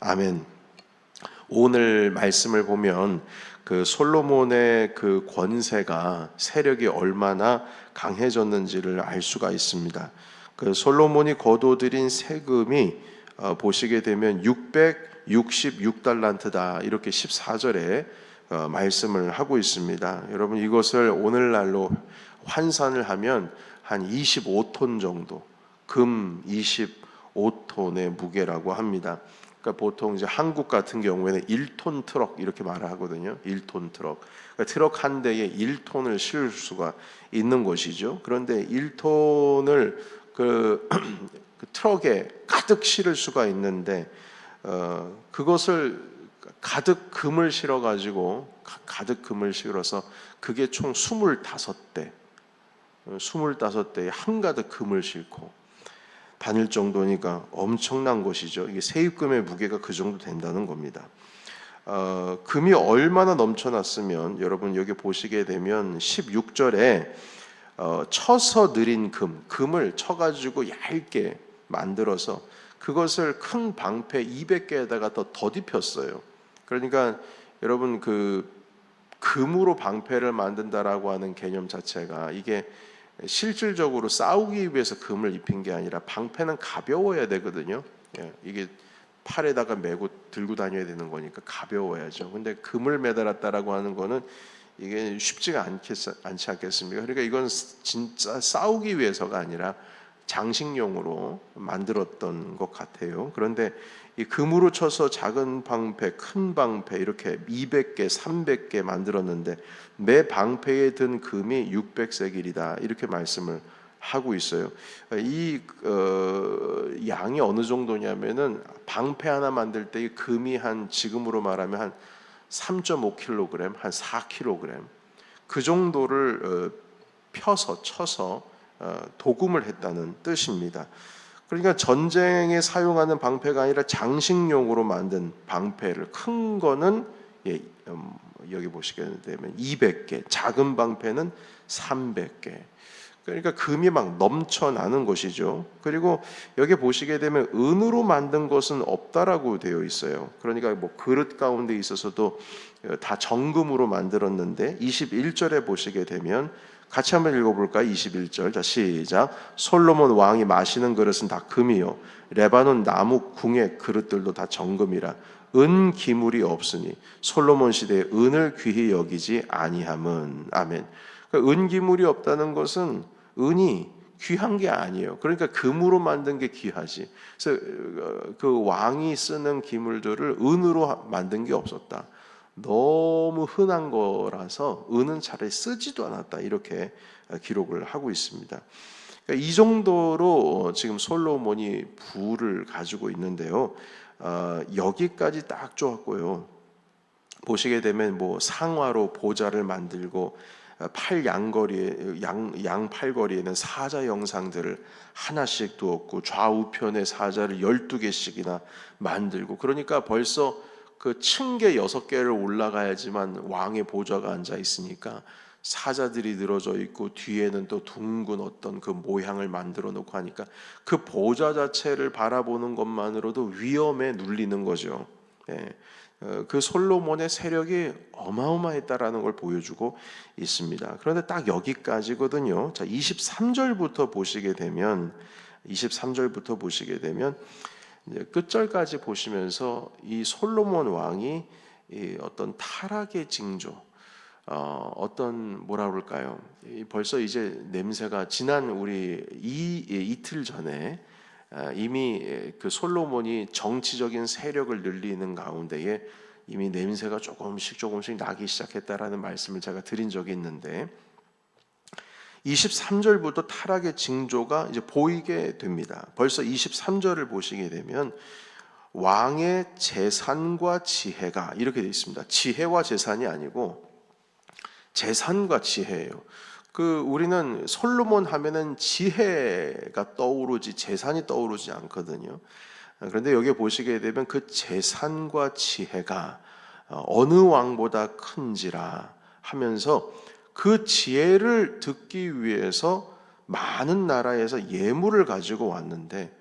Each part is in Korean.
아멘. 오늘 말씀을 보면 그 솔로몬의 그 권세가 세력이 얼마나 강해졌는지를 알 수가 있습니다. 그 솔로몬이 거둬들인 세금이 보시게 되면 666달란트다 이렇게 14절에 말씀을 하고 있습니다. 여러분 이것을 오늘날로 환산을 하면 한 25톤 정도, 금 25톤의 무게라고 합니다. 그러니까 보통 이제 한국 같은 경우에는 1톤 트럭 이렇게 말을 하거든요. 1톤 트럭. 그러니까 트럭 한 대에 1톤을 실을 수가 있는 것이죠. 그런데 1톤을 그 트럭에 가득 실을 수가 있는데 그것을 가득 금을 실어 가지고 가득 금을 실어서 그게 총 25대 25대에 한가득 금을 싣고 다닐 정도니까 엄청난 것이죠. 이게 세입금의 무게가 그 정도 된다는 겁니다. 금이 얼마나 넘쳐났으면 여러분 여기 보시게 되면 16절에 쳐서 느린 금을 쳐가지고 얇게 만들어서 그것을 큰 방패 200개에다가 더 덧입혔어요. 그러니까 여러분 그 금으로 방패를 만든다라고 하는 개념 자체가 이게 실질적으로 싸우기 위해서 금을 입힌 게 아니라 방패는 가벼워야 되거든요. 이게 팔에다가 메고 들고 다녀야 되는 거니까 가벼워야죠. 근데 금을 매달았다라고 하는 거는 이게 쉽지가 않지 않겠습니까? 그러니까 이건 진짜 싸우기 위해서가 아니라 장식용으로 만들었던 것 같아요. 그런데 이 금으로 쳐서 작은 방패, 큰 방패 이렇게 200개, 300개 만들었는데 매 방패에 든 금이 600세겔이다 이렇게 말씀을 하고 있어요. 이 양이 어느 정도냐면은 방패 하나 만들 때 이 금이 한 지금으로 말하면 한 3.5kg, 한 4kg 그 정도를 펴서 쳐서 도금을 했다는 뜻입니다. 그러니까 전쟁에 사용하는 방패가 아니라 장식용으로 만든 방패를 큰 거는 여기 보시게 되면 200개, 작은 방패는 300개. 그러니까 금이 막 넘쳐나는 것이죠. 그리고 여기 보시게 되면 은으로 만든 것은 없다라고 되어 있어요. 그러니까 뭐 그릇 가운데 있어서도 다 정금으로 만들었는데 21절에 보시게 되면 같이 한번 읽어볼까요? 21절. 자, 시작. 솔로몬 왕이 마시는 그릇은 다 금이요 레바논 나무 궁의 그릇들도 다 정금이라 은 기물이 없으니 솔로몬 시대에 은을 귀히 여기지 아니함은. 아멘. 그러니까 은 기물이 없다는 것은 은이 귀한 게 아니에요. 그러니까 금으로 만든 게 귀하지. 그래서 그 왕이 쓰는 기물들을 은으로 만든 게 없었다. 너무 흔한 거라서 은은 차라리 쓰지도 않았다 이렇게 기록을 하고 있습니다. 그러니까 이 정도로 지금 솔로몬이 부를 가지고 있는데요. 여기까지 딱 좋았고요. 보시게 되면 뭐 상화로 보좌를 만들고 팔 양거리에 양 팔거리에는 사자 영상들을 하나씩 두었고 좌우편에 사자를 12개씩이나 만들고 그러니까 벌써 그 층계 6개를 올라가야지만 왕의 보좌가 앉아 있으니까 사자들이 늘어져 있고 뒤에는 또 둥근 어떤 그 모양을 만들어 놓고 하니까 그 보좌 자체를 바라보는 것만으로도 위험에 눌리는 거죠. 그 솔로몬의 세력이 어마어마했다라는 걸 보여주고 있습니다. 그런데 딱 여기까지거든요. 자, 23절부터 보시게 되면 이제 끝절까지 보시면서 이 솔로몬 왕이 어떤 타락의 징조, 어떤 뭐라 그럴까요? 벌써 이제 냄새가 지난 우리 이틀 전에 이미 그 솔로몬이 정치적인 세력을 늘리는 가운데에 이미 냄새가 조금씩 나기 시작했다라는 말씀을 제가 드린 적이 있는데 23절부터 타락의 징조가 이제 보이게 됩니다. 벌써 23절을 보시게 되면 왕의 재산과 지혜가 이렇게 되어 있습니다. 지혜와 재산이 아니고 재산과 지혜예요. 우리는 솔로몬 하면은 지혜가 떠오르지 재산이 떠오르지 않거든요. 그런데 여기 보시게 되면 그 재산과 지혜가 어느 왕보다 큰지라 하면서 그 지혜를 듣기 위해서 많은 나라에서 예물을 가지고 왔는데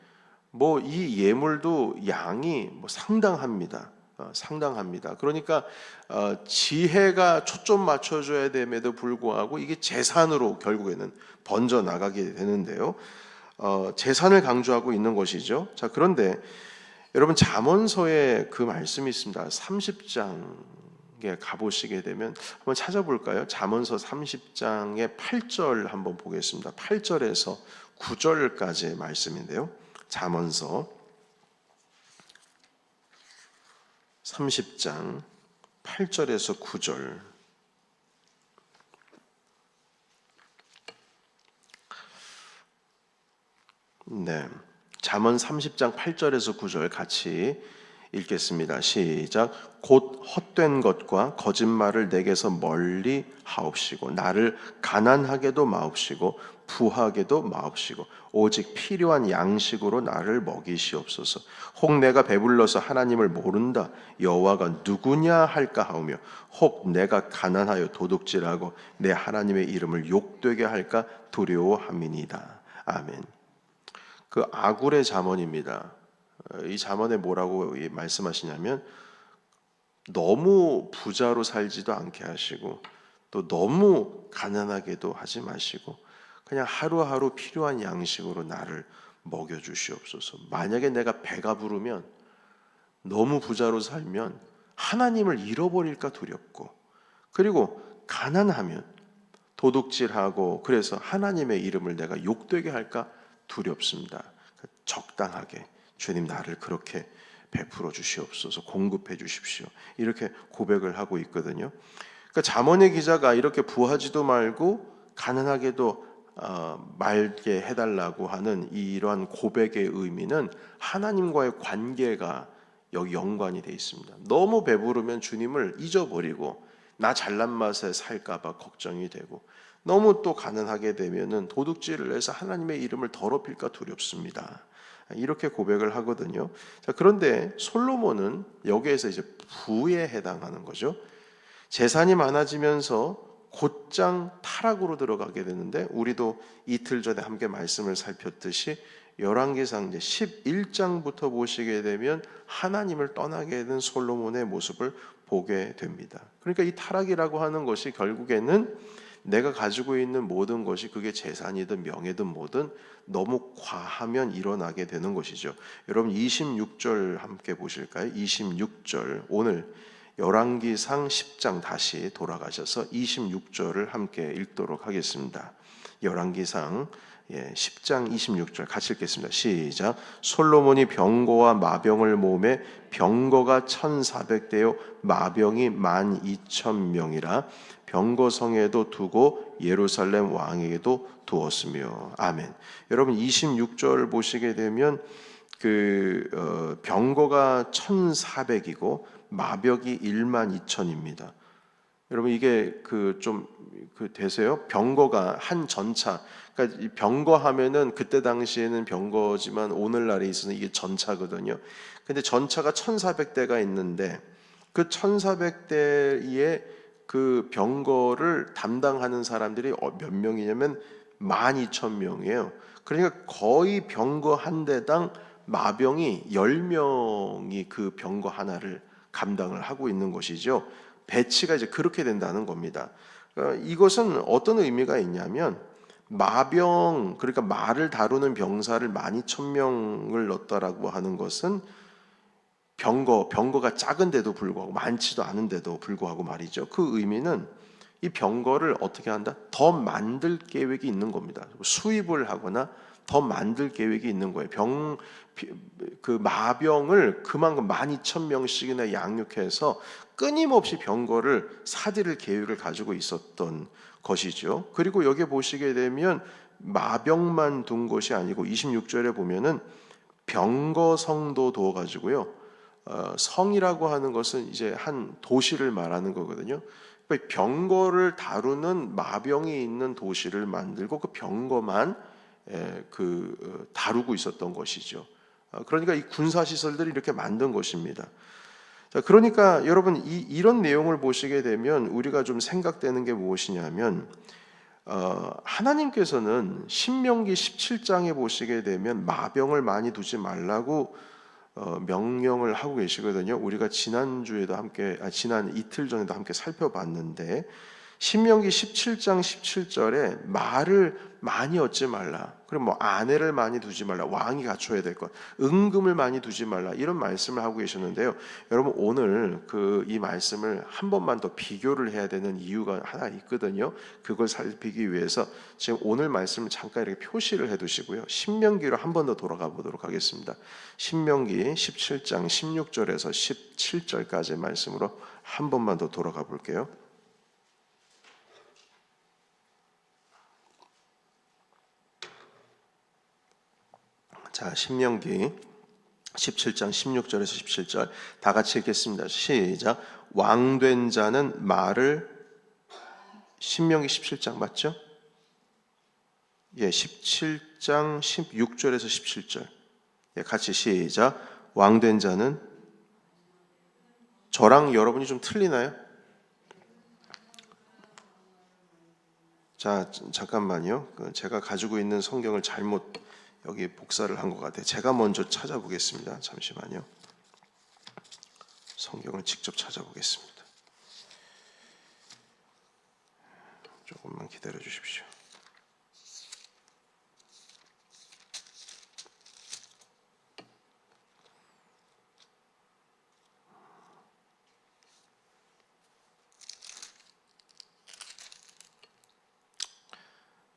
뭐 이 예물도 양이 뭐 상당합니다. 상당합니다. 그러니까 지혜가 초점 맞춰줘야 됨에도 불구하고 이게 재산으로 결국에는 번져 나가게 되는데요. 재산을 강조하고 있는 것이죠. 자, 그런데 여러분 잠언서에 그 말씀이 있습니다. 30장에 가보시게 되면 한번 찾아볼까요? 잠언서 30장의 8절 한번 보겠습니다. 8절에서 9절까지의 말씀인데요. 잠언서 30장 8절에서 9절. 네. 잠언 30장 8절에서 9절 같이 읽겠습니다. 시작. 곧 헛된 것과 거짓말을 내게서 멀리 하옵시고 나를 가난하게도 마옵시고 부하게도 마옵시고 오직 필요한 양식으로 나를 먹이시옵소서. 혹 내가 배불러서 하나님을 모른다 여호와가 누구냐 할까 하오며 혹 내가 가난하여 도둑질하고 내 하나님의 이름을 욕되게 할까 두려워함이니이다. 아멘. 그 아굴의 잠언입니다. 이 잠언에 뭐라고 말씀하시냐면 너무 부자로 살지도 않게 하시고 또 너무 가난하게도 하지 마시고 그냥 하루하루 필요한 양식으로 나를 먹여주시옵소서. 만약에 내가 배가 부르면 너무 부자로 살면 하나님을 잃어버릴까 두렵고 그리고 가난하면 도둑질하고 그래서 하나님의 이름을 내가 욕되게 할까 두렵습니다. 적당하게 주님 나를 그렇게 베풀어 주시옵소서. 공급해 주십시오. 이렇게 고백을 하고 있거든요. 그러니까 잠언의 기자가 이렇게 부하지도 말고 가난하게도 말게 해달라고 하는 이러한 고백의 의미는 하나님과의 관계가 여기 연관이 되어 있습니다. 너무 배부르면 주님을 잊어버리고 나 잘난 맛에 살까봐 걱정이 되고 너무 또 가난하게 되면은 도둑질을 해서 하나님의 이름을 더럽힐까 두렵습니다. 이렇게 고백을 하거든요. 자, 그런데 솔로몬은 여기에서 이제 부에 해당하는 거죠. 재산이 많아지면서 곧장 타락으로 들어가게 되는데 우리도 이틀 전에 함께 말씀을 살폈듯이 열왕기상 이제 11장부터 보시게 되면 하나님을 떠나게 된 솔로몬의 모습을 보게 됩니다. 그러니까 이 타락이라고 하는 것이 결국에는 내가 가지고 있는 모든 것이 그게 재산이든 명예든 뭐든 너무 과하면 일어나게 되는 것이죠. 여러분 26절 함께 보실까요? 26절 오늘 열왕기상 10장 다시 돌아가셔서 26절을 함께 읽도록 하겠습니다. 열왕기상 10장 26절 같이 읽겠습니다. 시작. 솔로몬이 병거와 마병을 모으매 병거가 1400대요 마병이 12,000명이라 병거성에도 두고 예루살렘 왕에게도 두었으며. 아멘. 여러분 26절 보시게 되면 병거가 1400이고 마병이 12,000입니다. 여러분 이게 되세요? 병거가 한 전차. 그러니까 이 병거 하면은 그때 당시에는 병거지만 오늘날에 있어서는 이게 전차거든요. 근데 전차가 1400대가 있는데 그 1400대의 그 병거를 담당하는 사람들이 몇 명이냐면 12,000명이에요. 그러니까 거의 병거 한 대당 마병이 10명이 그 병거 하나를 감당을 하고 있는 것이죠. 배치가 이제 그렇게 된다는 겁니다. 이것은 어떤 의미가 있냐면 마병, 그러니까 말을 다루는 병사를 12,000명을 넣었다라고 하는 것은 병거가 작은데도 불구하고 많지도 않은데도 불구하고 말이죠. 그 의미는 이 병거를 어떻게 한다? 더 만들 계획이 있는 겁니다. 수입을 하거나 더 만들 계획이 있는 거예요. 그 마병을 그만큼 12,000명씩이나 양육해서 끊임없이 병거를 사들일 계획을 가지고 있었던 것이죠. 그리고 여기 보시게 되면 마병만 둔 것이 아니고 26절에 보면은 병거성도 두어가지고요. 성이라고 하는 것은 이제 한 도시를 말하는 거거든요. 병거를 다루는 마병이 있는 도시를 만들고 그 병거만 다루고 있었던 것이죠. 그러니까 이 군사 시설들이 이렇게 만든 것입니다. 자, 그러니까 여러분 이런 내용을 보시게 되면 우리가 좀 생각되는 게 무엇이냐면 하나님께서는 신명기 17장에 보시게 되면 마병을 많이 두지 말라고 명령을 하고 계시거든요. 우리가 지난 이틀 전에도 함께 살펴봤는데 신명기 17장 17절에 말을 많이 얻지 말라. 그럼 뭐 아내를 많이 두지 말라. 왕이 갖춰야 될 것. 은금을 많이 두지 말라. 이런 말씀을 하고 계셨는데요. 여러분 오늘 이 말씀을 한 번만 더 비교를 해야 되는 이유가 하나 있거든요. 그걸 살피기 위해서 지금 오늘 말씀을 잠깐 이렇게 표시를 해 두시고요. 신명기로 한 번 더 돌아가 보도록 하겠습니다. 신명기 17장 16절에서 17절까지의 말씀으로 한 번만 더 돌아가 볼게요. 자, 신명기 17장 16절에서 17절 다 같이 읽겠습니다. 시작. 왕된 자는 말을 신명기 17장 맞죠? 예, 17장 16절에서 17절. 예, 같이 시작. 왕된 자는 저랑 여러분이 좀 틀리나요? 자, 잠깐만요. 제가 가지고 있는 성경을 잘못 여기 복사를 한 것 같아요. 제가 먼저 찾아보겠습니다. 잠시만요. 성경을 직접 찾아보겠습니다. 조금만 기다려 주십시오.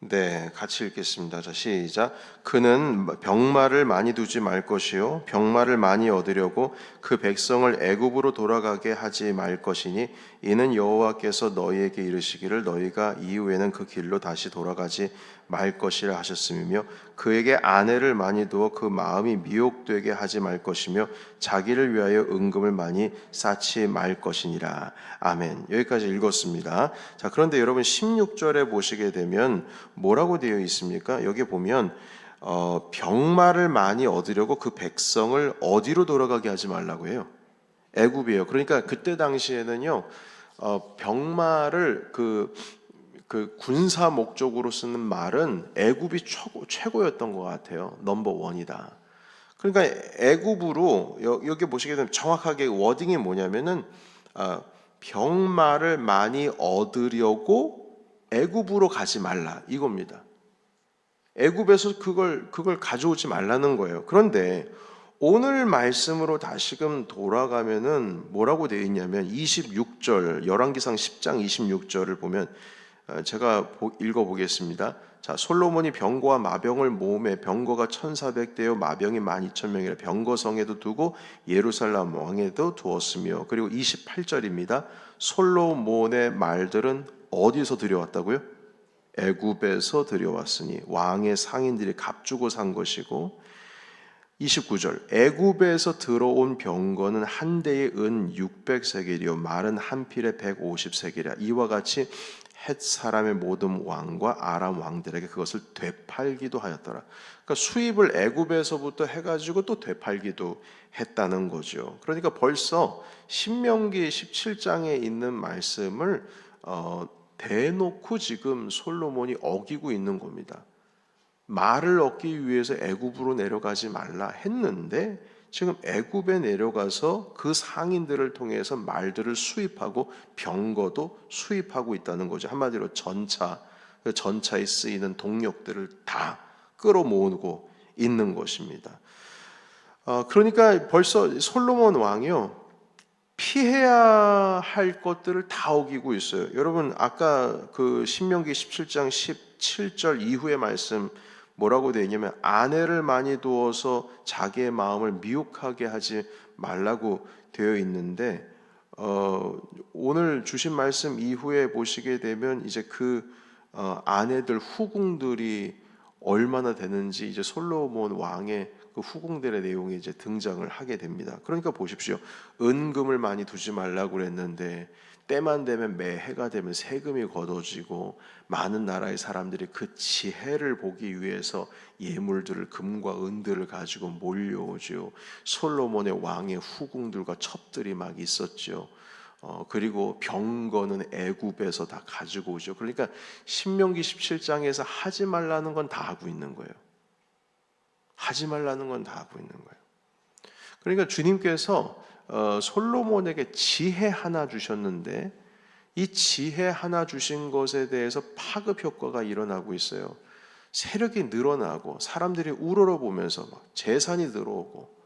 네, 같이 읽겠습니다. 자, 시작. 그는 병마를 많이 두지 말 것이요 병마를 많이 얻으려고 그 백성을 애굽으로 돌아가게 하지 말 것이니 이는 여호와께서 너희에게 이르시기를 너희가 이후에는 그 길로 다시 돌아가지 말 것이라 하셨음이며 그에게 아내를 많이 두어 그 마음이 미혹되게 하지 말 것이며 자기를 위하여 은금을 많이 쌓지 말 것이니라. 아멘. 여기까지 읽었습니다. 자, 그런데 여러분 16절에 보시게 되면 뭐라고 되어 있습니까? 여기 보면 병마를 많이 얻으려고 그 백성을 어디로 돌아가게 하지 말라고 해요. 애굽이에요. 그러니까 그때 당시에는요, 병마를 그 군사 목적으로 쓰는 말은 애굽이 최고였던 것 같아요. 넘버 원이다. 그러니까 애굽으로 여기 보시게 되면 정확하게 워딩이 뭐냐면은 병마를 많이 얻으려고 애굽으로 가지 말라 이겁니다. 애굽에서 그걸 가져오지 말라는 거예요. 그런데 오늘 말씀으로 다시금 돌아가면은 뭐라고 되어 있냐면 26절 열왕기상 10장 26절을 보면 제가 읽어보겠습니다. 자, 솔로몬이 병거와 마병을 모음해 병거가 1,400대요 마병이 12,000명이라 병거성에도 두고 예루살렘 왕에도 두었으며 그리고 28절입니다. 솔로몬의 말들은 어디서 들여왔다고요? 애굽에서 들여왔으니 왕의 상인들이 값주고 산 것이고 29절 애굽에서 들어온 병거는 한 대에 은 600세겔이요 말은 한 필에 150세겔이라 이와 같이 헷 사람의 모든 왕과 아람 왕들에게 그것을 되팔기도 하였더라. 그러니까 수입을 애굽에서부터 해가지고 또 되팔기도 했다는 거죠. 그러니까 벌써 신명기 17장에 있는 말씀을 대놓고 지금 솔로몬이 어기고 있는 겁니다. 말을 얻기 위해서 애굽으로 내려가지 말라 했는데 지금 애굽에 내려가서 그 상인들을 통해서 말들을 수입하고 병거도 수입하고 있다는 거죠. 한마디로 전차에 쓰이는 동력들을 다 끌어모으고 있는 것입니다. 그러니까 벌써 솔로몬 왕이요 피해야 할 것들을 다 어기고 있어요. 여러분 아까 그 신명기 17장 17절 이후의 말씀 뭐라고 되어 있냐면 아내를 많이 두어서 자기의 마음을 미혹하게 하지 말라고 되어 있는데 오늘 주신 말씀 이후에 보시게 되면 이제 아내들 후궁들이 얼마나 되는지 이제 솔로몬 왕의 그 후궁들의 내용이 이제 등장을 하게 됩니다. 그러니까 보십시오. 은금을 많이 두지 말라고 그랬는데 때만 되면 매해가 되면 세금이 걷어지고 많은 나라의 사람들이 그 지혜를 보기 위해서 예물들을 금과 은들을 가지고 몰려오죠. 솔로몬의 왕의 후궁들과 첩들이 막 있었죠. 그리고 병거는 애굽에서 다 가지고 오죠. 그러니까 신명기 17장에서 하지 말라는 건 다 하고 있는 거예요. 하지 말라는 건 다 하고 있는 거예요. 그러니까 주님께서 솔로몬에게 지혜 하나 주셨는데 이 지혜 하나 주신 것에 대해서 파급 효과가 일어나고 있어요. 세력이 늘어나고 사람들이 우러러보면서 막 재산이 들어오고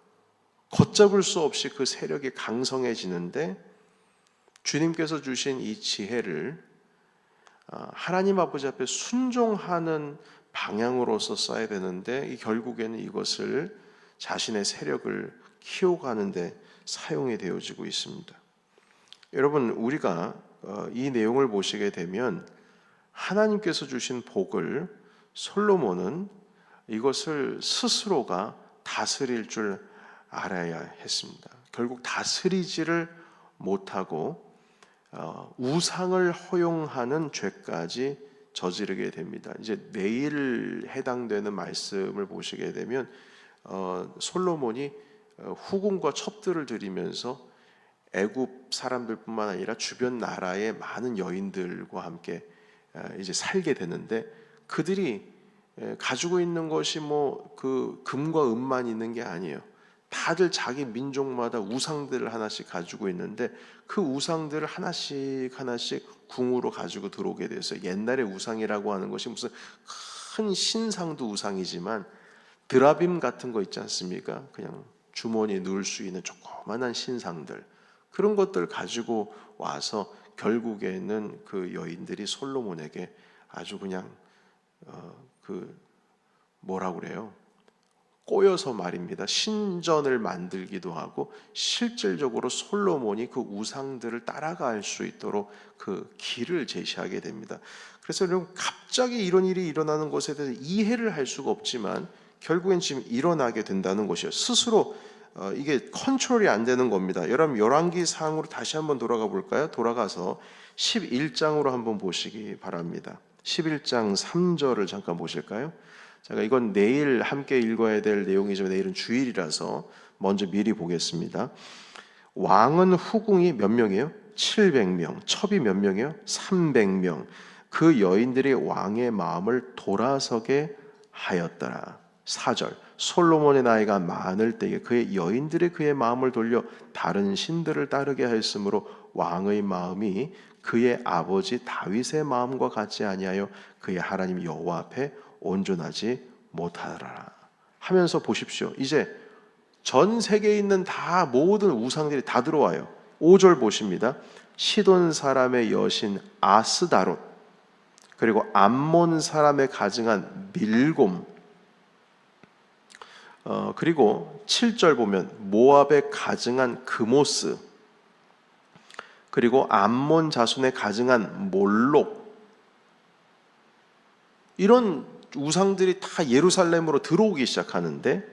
걷잡을 수 없이 그 세력이 강성해지는데 주님께서 주신 이 지혜를 하나님 아버지 앞에 순종하는 방향으로서 써야 되는데 결국에는 이것을 자신의 세력을 키워가는데 사용이 되어지고 있습니다. 여러분, 우리가 이 내용을 보시게 되면 하나님께서 주신 복을 솔로몬은 이것을 스스로가 다스릴 줄 알아야 했습니다. 결국 다스리지를 못하고 우상을 허용하는 죄까지 저지르게 됩니다. 이제 내일 해당되는 말씀을 보시게 되면 솔로몬이 후궁과 첩들을 들이면서 애굽 사람들뿐만 아니라 주변 나라의 많은 여인들과 함께 이제 살게 되는데 그들이 가지고 있는 것이 뭐 그 금과 은만 있는 게 아니에요. 다들 자기 민족마다 우상들을 하나씩 가지고 있는데 그 우상들을 하나씩 궁으로 가지고 들어오게 돼서 옛날의 우상이라고 하는 것이 무슨 큰 신상도 우상이지만 드라빔 같은 거 있지 않습니까? 그냥 주머니에 넣을 수 있는 조그만한 신상들 그런 것들 가지고 와서 결국에는 그 여인들이 솔로몬에게 아주 그냥 뭐라고 그래요? 꼬여서 말입니다. 신전을 만들기도 하고 실질적으로 솔로몬이 그 우상들을 따라갈 수 있도록 그 길을 제시하게 됩니다. 그래서 여러분 갑자기 이런 일이 일어나는 것에 대해서 이해를 할 수가 없지만 결국엔 지금 일어나게 된다는 것이에요. 스스로 이게 컨트롤이 안 되는 겁니다. 여러분 열왕기상으로 다시 한번 돌아가 볼까요? 돌아가서 11장으로 한번 보시기 바랍니다. 11장 3절을 잠깐 보실까요? 제가 이건 내일 함께 읽어야 될 내용이지만 내일은 주일이라서 먼저 미리 보겠습니다. 왕은 후궁이 몇 명이에요? 700명. 첩이 몇 명이에요? 300명. 그 여인들이 왕의 마음을 돌아서게 하였더라. 4절. 솔로몬의 나이가 많을 때에 그의 여인들이 그의 마음을 돌려 다른 신들을 따르게 하였으므로 왕의 마음이 그의 아버지 다윗의 마음과 같지 아니하여 그의 하나님 여호와 앞에 온전하지 못하더라 하면서 보십시오. 이제 전 세계에 있는 다 모든 우상들이 다 들어와요. 5절 보십니다. 시돈 사람의 여신 아스다롯 그리고 암몬 사람의 가증한 밀곰 그리고 7절 보면 모압의 가증한 그모스 그리고 암몬 자손의 가증한 몰록 이런 우상들이 다 예루살렘으로 들어오기 시작하는데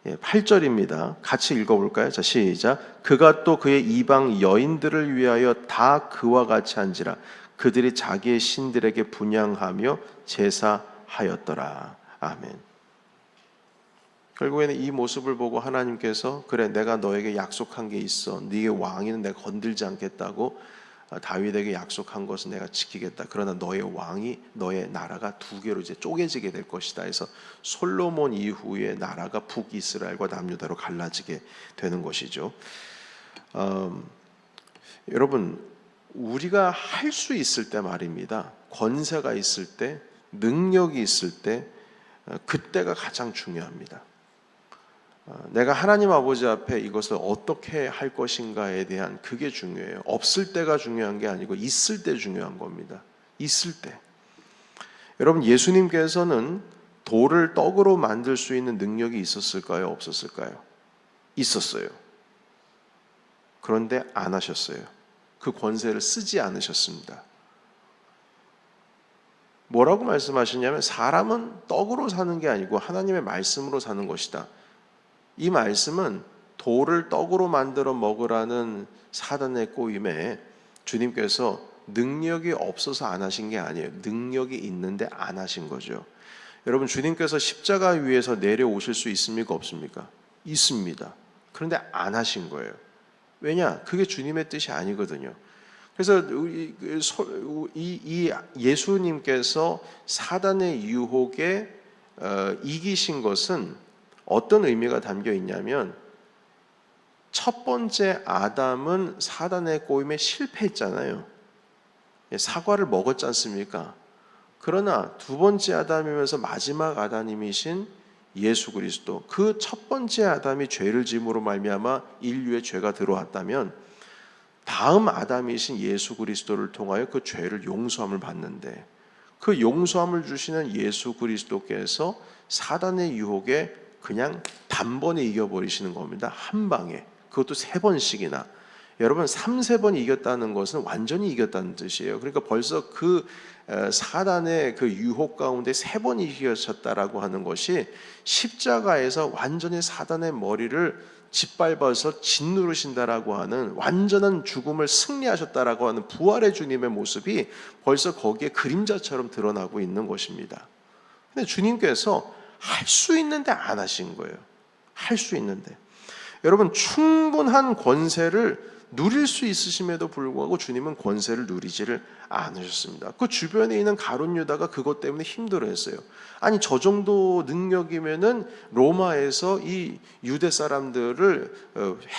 8절입니다. 같이 읽어볼까요? 자, 시작. 그가 또 그의 이방 여인들을 위하여 다 그와 같이 한지라 그들이 자기의 신들에게 분향하며 제사하였더라. 아멘. 결국에는 이 모습을 보고 하나님께서 그래 내가 너에게 약속한 게 있어 네게 왕위는 내가 건들지 않겠다고 다윗에게 약속한 것은 내가 지키겠다. 그러나 너의 왕이 너의 나라가 두 개로 이제 쪼개지게 될 것이다. 해서 솔로몬 이후에 나라가 북이스라엘과 남유다로 갈라지게 되는 것이죠. 여러분 우리가 할 수 있을 때 말입니다. 권세가 있을 때 능력이 있을 때 그때가 가장 중요합니다. 내가 하나님 아버지 앞에 이것을 어떻게 할 것인가에 대한 그게 중요해요. 없을 때가 중요한 게 아니고 있을 때 중요한 겁니다. 있을 때. 여러분 예수님께서는 돌을 떡으로 만들 수 있는 능력이 있었을까요? 없었을까요? 있었어요. 그런데 안 하셨어요. 그 권세를 쓰지 않으셨습니다. 뭐라고 말씀하시냐면 사람은 떡으로 사는 게 아니고 하나님의 말씀으로 사는 것이다. 이 말씀은 돌을 떡으로 만들어 먹으라는 사단의 꼬임에 주님께서 능력이 없어서 안 하신 게 아니에요. 능력이 있는데 안 하신 거죠. 여러분 주님께서 십자가 위에서 내려오실 수 있습니까? 없습니까? 있습니다. 그런데 안 하신 거예요. 왜냐? 그게 주님의 뜻이 아니거든요. 그래서 이 예수님께서 사단의 유혹에 이기신 것은 어떤 의미가 담겨 있냐면, 첫 번째 아담은 사단의 꼬임에 실패했잖아요. 사과를 먹었지 않습니까? 그러나 두 번째 아담이면서 마지막 아담이신 예수 그리스도, 그 첫 번째 아담이 죄를 지음으로 말미암아 인류의 죄가 들어왔다면 다음 아담이신 예수 그리스도를 통하여 그 죄를 용서함을 받는데, 그 용서함을 주시는 예수 그리스도께서 사단의 유혹에 그냥 단번에 이겨버리시는 겁니다. 한 방에. 그것도 3번씩이나. 여러분, 3-4번 이겼다는 것은 완전히 이겼다는 뜻이에요. 그러니까 벌써 그 사단의 그 유혹 가운데 3번 이기셨다라고 하는 것이 십자가에서 완전히 사단의 머리를 짓밟아서 짓누르신다라고 하는, 완전한 죽음을 승리하셨다라고 하는 부활의 주님의 모습이 벌써 거기에 그림자처럼 드러나고 있는 것입니다. 근데 주님께서 할 수 있는데 안 하신 거예요. 할 수 있는데. 여러분, 충분한 권세를 누릴 수 있으심에도 불구하고 주님은 권세를 누리지를 않으셨습니다. 그 주변에 있는 가룟 유다가 그것 때문에 힘들어했어요. 아니, 저 정도 능력이면은 로마에서 이 유대 사람들을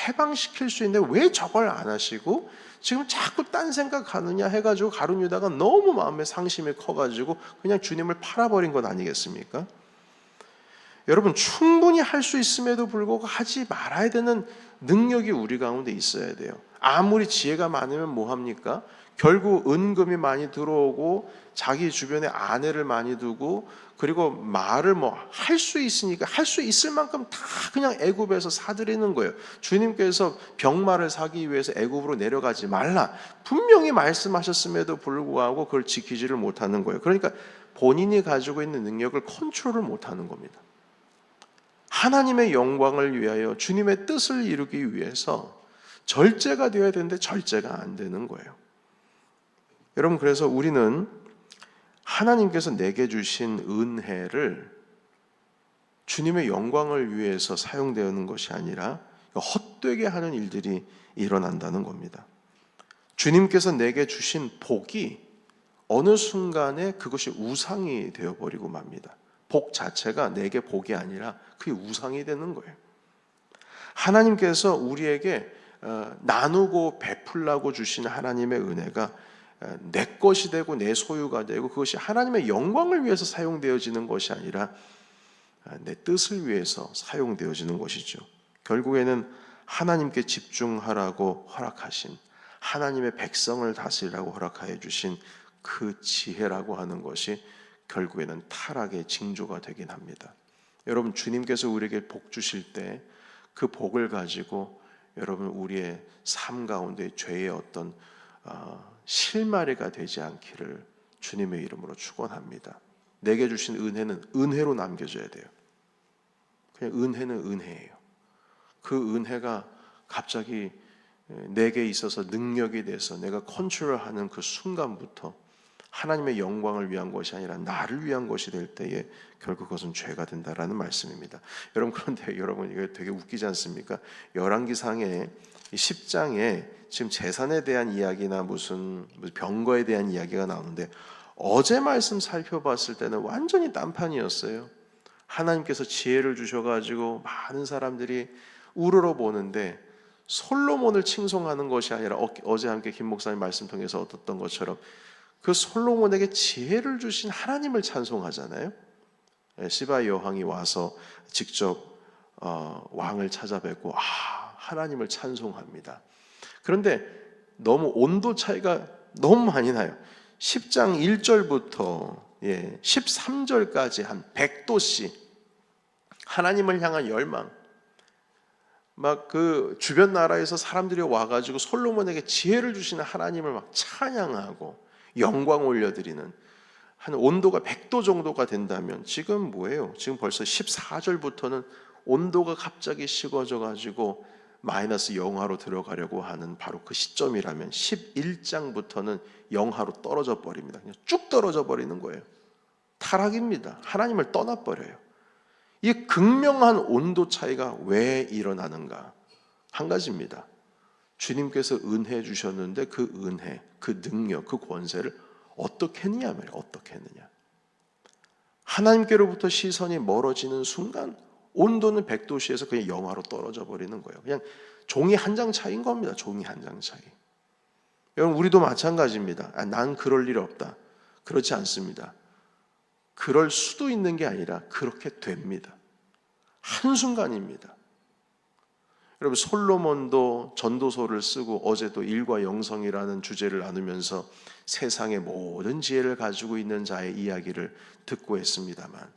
해방시킬 수 있는데 왜 저걸 안 하시고 지금 자꾸 딴 생각하느냐 해가지고 가룟 유다가 너무 마음의 상심이 커가지고 그냥 주님을 팔아버린 것 아니겠습니까? 여러분, 충분히 할 수 있음에도 불구하고 하지 말아야 되는 능력이 우리 가운데 있어야 돼요. 아무리 지혜가 많으면 뭐합니까? 결국 은금이 많이 들어오고 자기 주변에 아내를 많이 두고, 그리고 말을 할 수 있으니까 할 수 있을 만큼 다 그냥 애굽에서 사들이는 거예요. 주님께서 병마를 사기 위해서 애굽으로 내려가지 말라 분명히 말씀하셨음에도 불구하고 그걸 지키지를 못하는 거예요. 그러니까 본인이 가지고 있는 능력을 컨트롤을 못하는 겁니다. 하나님의 영광을 위하여 주님의 뜻을 이루기 위해서 절제가 되어야 되는데 절제가 안 되는 거예요. 여러분, 그래서 우리는 하나님께서 내게 주신 은혜를 주님의 영광을 위해서 사용되는 것이 아니라 헛되게 하는 일들이 일어난다는 겁니다. 주님께서 내게 주신 복이 어느 순간에 그것이 우상이 되어버리고 맙니다. 복 자체가 내게 복이 아니라 그게 우상이 되는 거예요. 하나님께서 우리에게 나누고 베풀라고 주신 하나님의 은혜가 내 것이 되고 내 소유가 되고 그것이 하나님의 영광을 위해서 사용되어지는 것이 아니라 내 뜻을 위해서 사용되어지는 것이죠. 결국에는 하나님께 집중하라고 허락하신, 하나님의 백성을 다스리라고 허락하여 주신 그 지혜라고 하는 것이 결국에는 타락의 징조가 되긴 합니다. 여러분, 주님께서 우리에게 복 주실 때 그 복을 가지고 여러분 우리의 삶 가운데 죄의 어떤 실마리가 되지 않기를 주님의 이름으로 축원합니다. 내게 주신 은혜는 은혜로 남겨져야 돼요. 그냥 은혜는 은혜예요. 그 은혜가 갑자기 내게 있어서 능력이 돼서 내가 컨트롤하는 그 순간부터 하나님의 영광을 위한 것이 아니라 나를 위한 것이 될 때에 결국 그것은 죄가 된다라는 말씀입니다. 여러분, 그런데 여러분 이거 되게 웃기지 않습니까? 열왕기상의 10장에 지금 재산에 대한 이야기나 무슨 병거에 대한 이야기가 나오는데, 어제 말씀 살펴봤을 때는 완전히 딴판이었어요. 하나님께서 지혜를 주셔가지고 많은 사람들이 우러러보는데 솔로몬을 칭송하는 것이 아니라 어제 함께 김 목사님 말씀 통해서 얻었던 것처럼 그 솔로몬에게 지혜를 주신 하나님을 찬송하잖아요. 시바 여왕이 와서 직접 왕을 찾아뵙고 하나님을 찬송합니다. 그런데 너무 온도 차이가 너무 많이 나요. 10장 1절부터 13절까지 한 100도씩 하나님을 향한 열망, 막 그 주변 나라에서 사람들이 와가지고 솔로몬에게 지혜를 주시는 하나님을 막 찬양하고 영광 올려드리는, 한 온도가 100도 정도가 된다면 지금 뭐예요? 지금 벌써 14절부터는 온도가 갑자기 식어져가지고 마이너스 영하로 들어가려고 하는 바로 그 시점이라면 11장부터는 영하로 떨어져 버립니다. 그냥 쭉 떨어져 버리는 거예요. 타락입니다. 하나님을 떠나버려요. 이 극명한 온도 차이가 왜 일어나는가? 한 가지입니다. 주님께서 은혜 주셨는데 그 은혜, 그 능력, 그 권세를 어떻게 했느냐 말이에요. 어떻게 했느냐. 하나님께로부터 시선이 멀어지는 순간 온도는 100도씨에서 그냥 영하로 떨어져 버리는 거예요. 그냥 종이 한 장 차이인 겁니다. 종이 한 장 차이. 여러분 우리도 마찬가지입니다. 난 그럴 일 없다. 그렇지 않습니다. 그럴 수도 있는 게 아니라 그렇게 됩니다. 한순간입니다. 여러분 솔로몬도 전도서를 쓰고 어제도 일과 영성이라는 주제를 나누면서 세상의 모든 지혜를 가지고 있는 자의 이야기를 듣고 했습니다만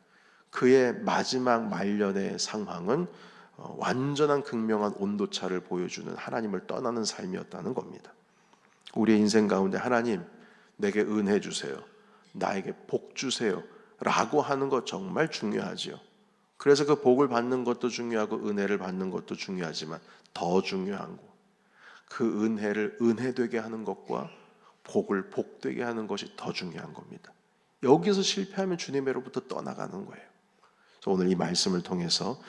그의 마지막 말년의 상황은 완전한 극명한 온도차를 보여주는 하나님을 떠나는 삶이었다는 겁니다. 우리의 인생 가운데 하나님 내게 은혜 주세요. 나에게 복 주세요. 라고 하는 것 정말 중요하지요. 그래서 그 복을 받는 것도 중요하고 은혜를 받는 것도 중요하지만 더 중요한 거, 그 은혜를 은혜되게 하는 것과 복을 복되게 하는 것이 더 중요한 겁니다. 여기서 실패하면 주님으로부터 떠나가는 거예요. 그래서 오늘 이 말씀을 통해서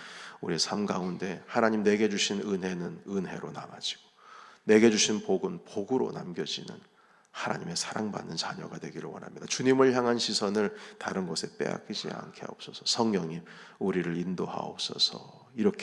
우리의 삶 가운데 하나님 내게 주신 은혜는 은혜로 남아지고 내게 주신 복은 복으로 남겨지는 하나님의 사랑받는 자녀가 되기를 원합니다. 주님을 향한 시선을 다른 곳에 빼앗기지 않게 하옵소서. 성령님 우리를 인도하옵소서. 이렇게